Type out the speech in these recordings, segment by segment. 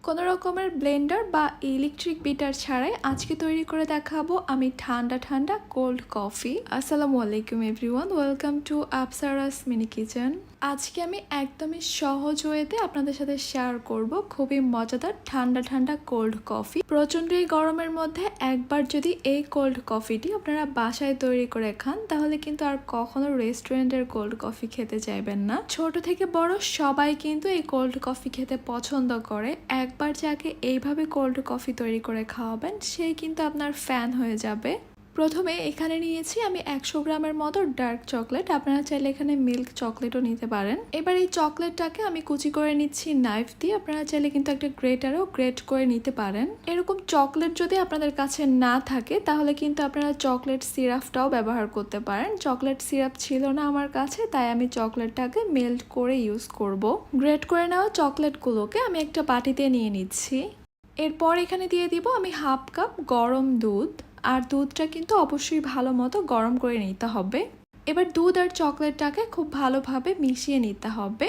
কোনো রকমের ব্লেন্ডার বা ইলেকট্রিক বিটার ছাড়াই আজকে তৈরি করে দেখাবো আমি ঠান্ডা ঠান্ডা কোল্ড কফি। আসসালামু আলাইকুম everyone, welcome to Apsara's mini kitchen. আজকে আমি একদমই সহজ ওয়েতে আপনাদের সাথে শেয়ার করব খুবই মজাদার ঠান্ডা ঠান্ডা কোল্ড কফি। প্রচণ্ড এই গরমের মধ্যে একবার যদি এই কোল্ড কফিটি আপনারা বাসায় তৈরি করে খান তাহলে কিন্তু আর কখনো রেস্টুরেন্টের কোল্ড কফি খেতে চাইবেন না। ছোট থেকে বড় সবাই কিন্তু এই কোল্ড কফি খেতে পছন্দ করে। একবার যাকে এইভাবে কোল্ড কফি তৈরি করে খাওয়াবেন সেই কিন্তু আপনার ফ্যান হয়ে যাবে। প্রথমে এখানে নিয়েছি আমি 100 গ্রামের মতো ডার্ক চকলেট, আপনারা চাইলে এখানে মিল্ক চকলেটও নিতে পারেন। এবার এই চকলেটটাকে আমি কুচি করে নিচ্ছি নাইফ দিয়ে, আপনারা চাইলে কিন্তু একটা গ্রেটারও গ্রেট করে নিতে পারেন। এরকম চকলেট যদি আপনাদের কাছে না থাকে তাহলে কিন্তু আপনারা চকলেট সিরাপটাও ব্যবহার করতে পারেন। চকলেট সিরাপ ছিল না আমার কাছে, তাই আমি চকলেটটাকে মেল্ট করে ইউজ করব। গ্রেট করে নেওয়া চকলেটগুলোকে আমি একটা বাটিতে নিয়ে নিচ্ছি। এরপর এখানে দিয়ে দিব আমি হাফ কাপ গরম দুধ, আর দুধটা কিন্তু অবশ্যই ভালো মতো গরম করে নিতে হবে। এবার দুধ আর চকলেটটাকে খুব ভালোভাবে মিশিয়ে নিতে হবে,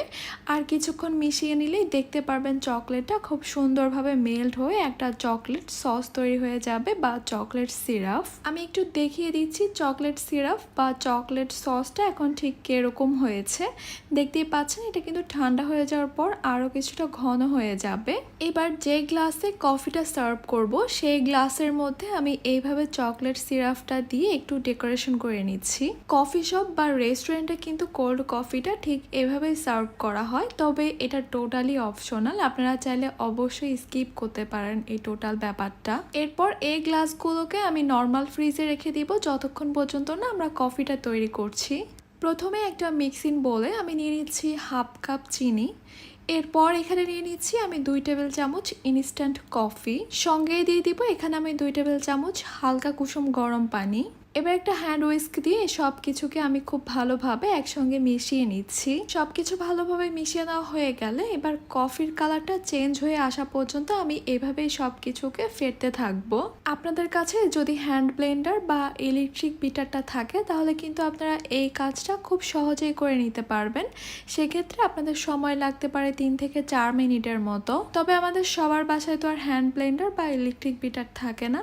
আর কিছুক্ষণ মিশিয়ে নিলেই দেখতে পারবেন চকলেটটা খুব সুন্দরভাবে মেল্ট হয়ে একটা চকলেট সস তৈরি হয়ে যাবে বা চকলেট সিরাপ। আমি একটু দেখিয়ে দিচ্ছি চকলেট সিরাপ বা চকলেট সসটা এখন ঠিক কিরকম হয়েছে। দেখতেই পাচ্ছেন এটা কিন্তু ঠান্ডা হয়ে যাওয়ার পর আরও কিছুটা ঘন হয়ে যাবে। এবার যে গ্লাসে কফিটা সার্ভ করব সেই গ্লাসের মধ্যে আমি এইভাবে চকলেট সিরাপটা দিয়ে একটু ডেকোরেশন করে নিচ্ছি। কফি শপ বা রেস্টুরেন্টে কিন্তু কোল্ড কফিটা ঠিক এভাবেই সার্ভ করা হয়, তবে এটা টোটালি অপশনাল, আপনারা চাইলে অবশ্যই স্কিপ করতে পারেন এই টোটাল ব্যাপারটা। এরপর এই গ্লাসগুলোকে আমি নর্মাল ফ্রিজে রেখে দিব যতক্ষণ পর্যন্ত না আমরা কফিটা তৈরি করছি। প্রথমে একটা মিক্সিং বোলে আমি নিয়ে নিচ্ছি হাফ কাপ চিনি। এরপর এখানে নিয়ে নিচ্ছি আমি 2 টেবিল চামচ ইনস্ট্যান্ট কফি, সঙ্গে দিয়ে দিব এখানে আমি 2 টেবিল চামচ হালকা কুসুম গরম পানি। এবার একটা হ্যান্ড উইস্ক দিয়ে সব কিছুকে আমি খুব ভালোভাবে একসঙ্গে মিশিয়ে নিচ্ছি। সব কিছু ভালোভাবে মিশিয়ে নেওয়া হয়ে গেলে এবার কফির কালারটা চেঞ্জ হয়ে আসা পর্যন্ত আমি এভাবেই সব কিছুকে ফেটতে থাকবো। আপনাদের কাছে যদি হ্যান্ড ব্লেন্ডার বা ইলেকট্রিক বিটারটা থাকে তাহলে কিন্তু আপনারা এই কাজটা খুব সহজেই করে নিতে পারবেন। সেক্ষেত্রে আপনাদের সময় লাগতে পারে 3 থেকে 4 মিনিটের মতো। তবে আমাদের সবার বাসায় তো আর হ্যান্ড ব্লেন্ডার বা ইলেকট্রিক বিটার থাকে না,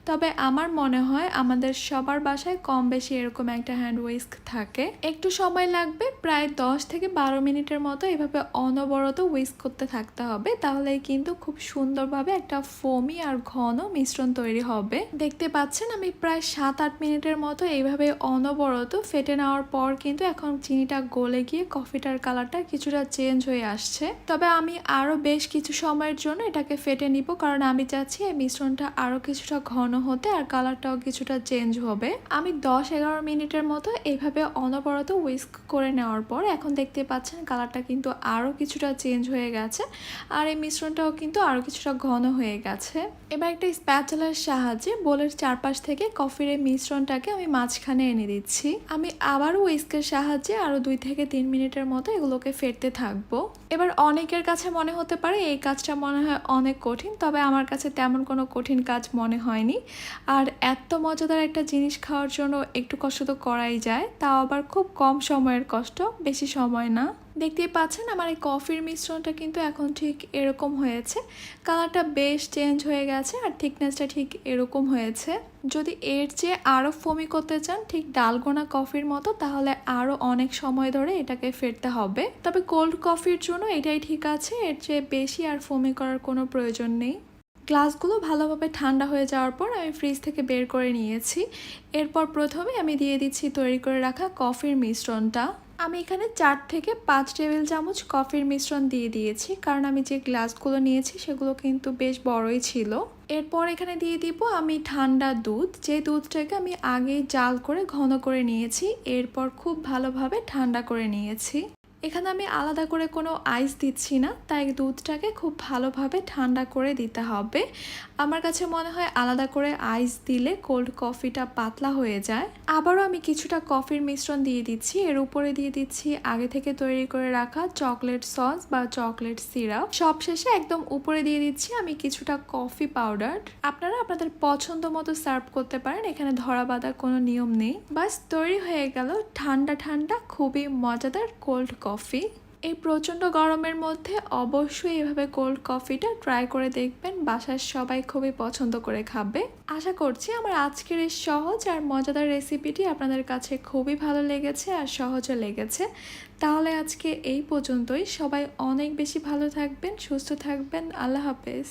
তবে আমার মনে হয় আমাদের সবার বাসায় কম বেশি এরকম একটা হ্যান্ড উইস্ক থাকে। একটু সময় লাগবে, প্রায় 10 থেকে 12 মিনিটের মতো এভাবে অনবরত উইস্ক করতে থাকতে হবে, তাহলেই কিন্তু খুব সুন্দরভাবে একটা ফোমি আর ঘন মিশ্রণ তৈরি হবে। দেখতে পাচ্ছেন আমি প্রায় 7-8 মিনিটের মতো এইভাবে অনবরত ফেটে নেওয়ার পর কিন্তু এখন চিনিটা গলে গিয়ে কফিটার কালারটা কিছুটা চেঞ্জ হয়ে আসছে। তবে আমি আরও বেশ কিছু সময়ের জন্য এটাকে ফেটে নিব, কারণ আমি চাচ্ছি এই মিশ্রণটা আরও কিছুটা ঘন হতে আর কালারটাও কিছুটা চেঞ্জ হবে। আমি 10-11 মিনিটের মতো এইভাবে অনবরত উইস্ক করে নেওয়ার পর এখন দেখতে পাচ্ছেন কালারটা কিন্তু আরও কিছুটা চেঞ্জ হয়ে গেছে, আর এই মিশ্রণটাও কিন্তু আরও কিছুটা ঘন হয়ে গেছে। এবার একটা স্প্যাচুলার সাহায্যে বোলের চারপাশ থেকে কফির এই মিশ্রণটাকে আমি মাঝখানে এনে দিচ্ছি। আমি আবারও উইস্কের সাহায্যে আরও 2 থেকে 3 মিনিটের মতো এগুলোকে ফেটতে থাকবো। এবার অনেকের কাছে মনে হতে পারে এই কাজটা মনে হয় অনেক কঠিন, তবে আমার কাছে তেমন কোনো কঠিন কাজ মনে হয়নি। আর এত মজাদার একটা জিনিস খাওয়ার জন্য একটু কষ্ট তো করাই যায়, তাও আবার খুব কম সময়ের কষ্ট, বেশি সময় না। দেখতেই পাচ্ছেন আমার এই কফির মিশ্রণটা কিন্তু এখন ঠিক এরকম হয়েছে। কালারটা বেশ চেঞ্জ হয়ে গেছে আর থিকনেসটা ঠিক এরকম হয়েছে। যদি এর চেয়ে আরও ফোমি করতে চান ঠিক ডালগোনা কফির মতো তাহলে আরও অনেক সময় ধরে এটাকে ফেটতে হবে। তবে কোল্ড কফির জন্য এটাই ঠিক আছে, এর চেয়ে বেশি আর ফোমি করার কোনো প্রয়োজন নেই। গ্লাসগুলো ভালোভাবে ঠান্ডা হয়ে যাওয়ার পর আমি ফ্রিজ থেকে বের করে নিয়েছি। এরপর প্রথমে আমি দিয়ে দিচ্ছি তৈরি করে রাখা কফির মিশ্রণটা। আমি এখানে 4 থেকে 5 টেবিল চামচ কফির মিশ্রণ দিয়ে দিয়েছি, কারণ আমি যে গ্লাসগুলো নিয়েছি সেগুলো কিন্তু বেশ বড়ই ছিল। এরপর এখানে দিয়ে দিব আমি ঠান্ডা দুধ, যে দুধটাকে আমি আগেই জাল করে ঘন করে নিয়েছি, এরপর খুব ভালোভাবে ঠান্ডা করে নিয়েছি। এখানে আমি আলাদা করে কোনো আইস দিচ্ছি না, তাই দুধটাকে খুব ভালোভাবে ঠান্ডা করে দিতে হবে। আমার কাছে মনে হয় আলাদা করে আইস দিলে কোল্ড কফিটা পাতলা হয়ে যায়। আবারও আমি কিছুটা কফির মিশ্রণ দিয়ে দিচ্ছি, এর উপরে দিয়ে দিচ্ছি আগে থেকে তৈরি করে রাখা চকলেট সস বা চকলেট সিরাপ। সবশেষে একদম উপরে দিয়ে দিচ্ছি আমি কিছুটা কফি পাউডার। আপনারা আপনাদের পছন্দ মতো সার্ভ করতে পারেন, এখানে ধরা বাঁধা কোনো নিয়ম নেই। বাস তৈরি হয়ে গেল ঠান্ডা ঠান্ডা খুবই মজাদার কোল্ড কফি। এই প্রচণ্ড গরমের মধ্যে অবশ্যই এভাবে কোল্ড কফিটা ট্রাই করে দেখবেন, বাসার সবাই খুবই পছন্দ করে খাবে। আশা করছি আমার আজকের এই সহজ আর মজাদার রেসিপিটি আপনাদের কাছে খুবই ভালো লেগেছে আর সহজও লেগেছে। তাহলে আজকে এই পর্যন্তই। সবাই অনেক বেশি ভালো থাকবেন, সুস্থ থাকবেন। আল্লাহ হাফেজ।